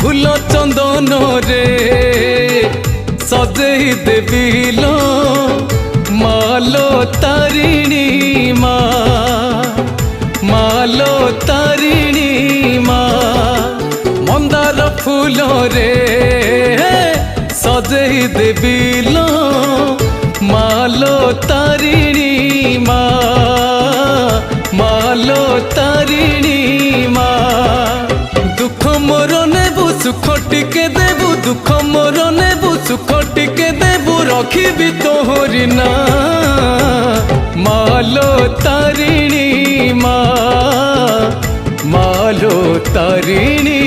फूल चंदन रे सजई देविलो मालो तारिणी मालो तारिणी मंदार फूल रे सजई देविलो मालो तारिणी मालो तारिणी दुख मोर नेबु सुख टिके देबु दुख मोर नेबु सुख टिके देबु रखिबि तोहरी ना मालो तारिणी मालो तारिणी